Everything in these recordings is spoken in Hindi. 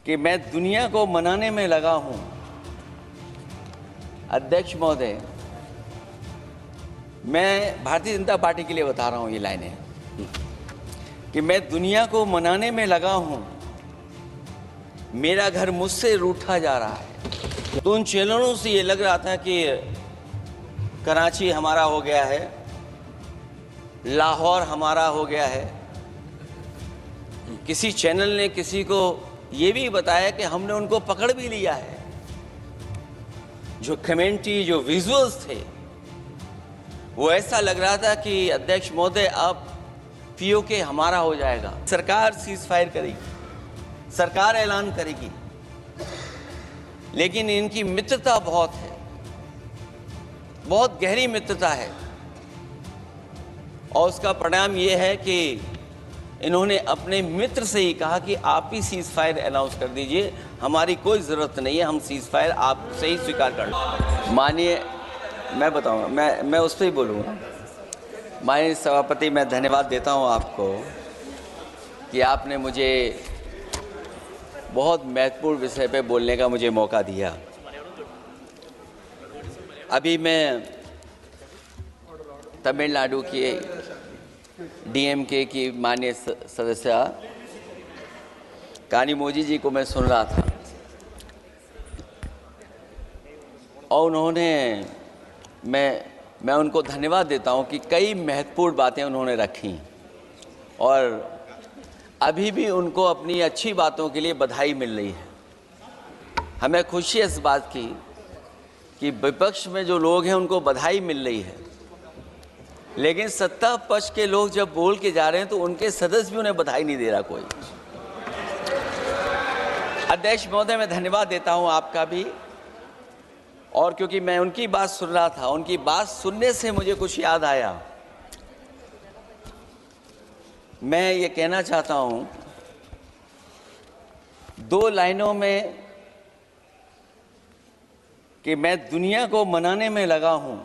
कि मैं दुनिया को मनाने में लगा हूं। अध्यक्ष महोदय, मैं भारतीय जनता पार्टी के लिए बता रहा हूं ये लाइनें कि मैं दुनिया को मनाने में लगा हूं, मेरा घर मुझसे रूठा जा रहा है। तो उन चैनलों से ये लग रहा था कि कराची हमारा हो गया है, लाहौर हमारा हो गया है। किसी चैनल ने किसी को ये भी बताया कि हमने उनको पकड़ भी लिया है। जो कमेंट्री, जो विजुअल्स थे, वो ऐसा लग रहा था कि अध्यक्ष महोदय अब पीओके हमारा हो जाएगा, सरकार सीज फायर करेगी, सरकार ऐलान करेगी। लेकिन इनकी मित्रता बहुत है, बहुत गहरी मित्रता है, और उसका परिणाम ये है कि इन्होंने अपने मित्र से ही कहा कि आप ही सीज फायर अनाउंस कर दीजिए, हमारी कोई ज़रूरत नहीं है, हम सीज फायर आपसे ही स्वीकार कर लें। माननीय, मैं बताऊंगा, मैं उस पर ही बोलूँगा। माननीय सभापति, मैं धन्यवाद देता हूं आपको कि आपने मुझे बहुत महत्वपूर्ण विषय पे बोलने का मुझे मौका दिया। अभी मैं तमिलनाडु की डीएमके की माननीय सदस्य कानिमोझी जी को मैं सुन रहा था, और उन्होंने मैं उनको धन्यवाद देता हूं कि कई महत्वपूर्ण बातें उन्होंने रखी, और अभी भी उनको अपनी अच्छी बातों के लिए बधाई मिल रही है। हमें खुशी है इस बात की कि विपक्ष में जो लोग हैं उनको बधाई मिल रही है, लेकिन सत्ता पक्ष के लोग जब बोल के जा रहे हैं तो उनके सदस्य भी उन्हें बधाई नहीं दे रहा कोई। अध्यक्ष महोदय, मैं धन्यवाद देता हूं आपका भी, और क्योंकि मैं उनकी बात सुन रहा था, उनकी बात सुनने से मुझे कुछ याद आया। मैं ये कहना चाहता हूं 2 लाइनों में कि मैं दुनिया को मनाने में लगा हूं।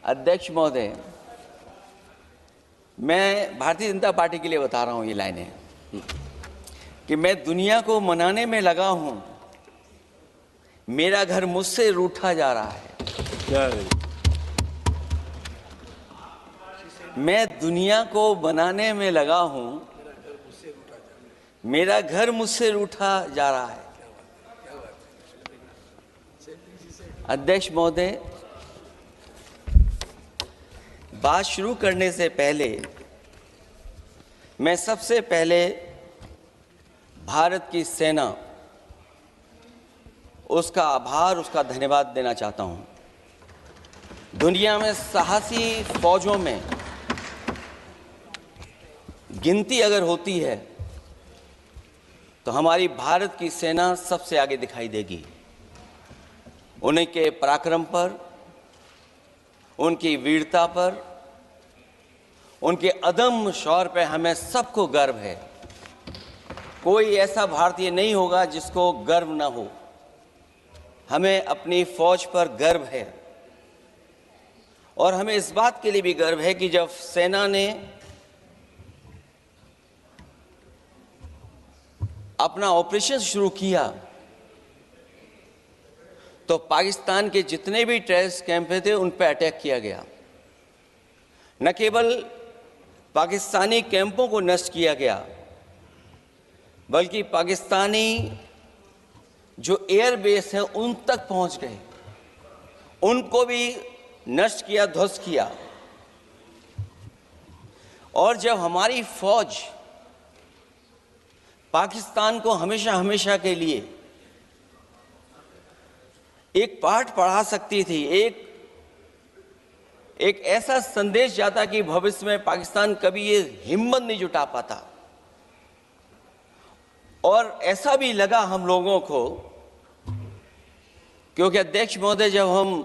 अध्यक्ष महोदय, मैं भारतीय जनता पार्टी के लिए बता रहा हूं ये लाइनें कि मैं दुनिया को मनाने में लगा हूं, मेरा घर मुझसे रूठा जा रहा है। मैं दुनिया को बनाने में लगा हूं, मेरा घर मुझसे रूठा जा रहा है। अध्यक्ष महोदय, बात शुरू करने से पहले मैं सबसे पहले भारत की सेना, उसका आभार, उसका धन्यवाद देना चाहता हूं। दुनिया में साहसी फौजों में गिनती अगर होती है तो हमारी भारत की सेना सबसे आगे दिखाई देगी। उनके पराक्रम पर, उनकी वीरता पर, उनके अदम्य शौर्य पर हमें सबको गर्व है। कोई ऐसा भारतीय नहीं होगा जिसको गर्व ना हो। हमें अपनी फौज पर गर्व है, और हमें इस बात के लिए भी गर्व है कि जब सेना ने अपना ऑपरेशन शुरू किया तो पाकिस्तान के जितने भी टेररिस्ट कैंप थे उन पर अटैक किया गया। न केवल पाकिस्तानी कैंपों को नष्ट किया गया, बल्कि पाकिस्तानी जो एयरबेस है उन तक पहुंच गए, उनको भी नष्ट किया, ध्वस्त किया। और जब हमारी फौज पाकिस्तान को हमेशा हमेशा के लिए एक पाठ पढ़ा सकती थी, एक ऐसा संदेश जाता कि भविष्य में पाकिस्तान कभी ये हिम्मत नहीं जुटा पाता, और ऐसा भी लगा हम लोगों को, क्योंकि अध्यक्ष महोदय, जब हम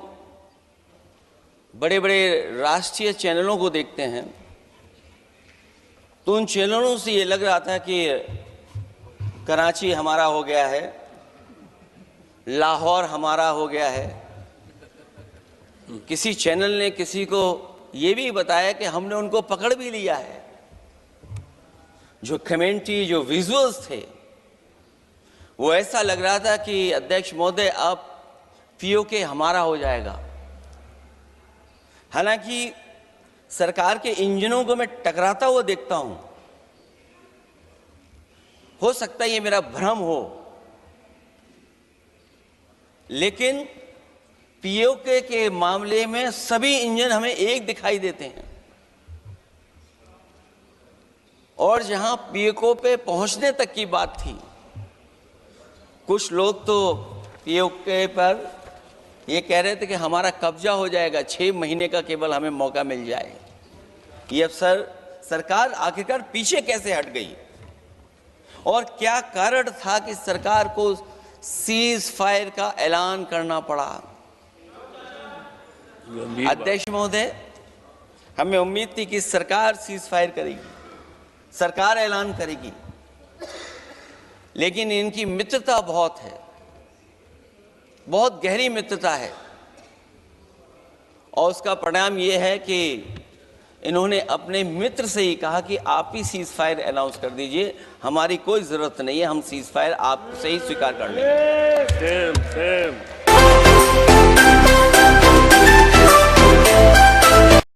बड़े बड़े राष्ट्रीय चैनलों को देखते हैं तो उन चैनलों से ये लग रहा था कि कराची हमारा हो गया है, लाहौर हमारा हो गया है। किसी चैनल ने किसी को ये भी बताया कि हमने उनको पकड़ भी लिया है। जो कमेंट्री, जो विजुअल्स थे, वो ऐसा लग रहा था कि अध्यक्ष महोदय अब पीओके हमारा हो जाएगा। हालांकि सरकार के इंजनों को मैं टकराता हुआ देखता हूं। हो सकता है ये मेरा भ्रम हो, लेकिन पीओके के मामले में सभी इंजन हमें एक दिखाई देते हैं। और जहां पीओके पे पहुंचने तक की बात थी, कुछ लोग तो पीओके पर ये कह रहे थे कि हमारा कब्जा हो जाएगा, 6 महीने का केवल हमें मौका मिल जाए। ये अफसर सरकार आखिरकार पीछे कैसे हट गई और क्या कारण था कि सरकार को सीज फायर का ऐलान करना पड़ा? अध्यक्ष महोदय, हमें उम्मीद थी कि सरकार सीज फायर करेगी, सरकार ऐलान करेगी, लेकिन इनकी मित्रता बहुत है, बहुत गहरी मित्रता है। और उसका परिणाम यह है कि इन्होंने अपने मित्र से ही कहा कि आप ही सीज फायर अनाउंस कर दीजिए, हमारी कोई जरूरत नहीं है, हम सीज फायर आपसे ही स्वीकार कर लेंगे।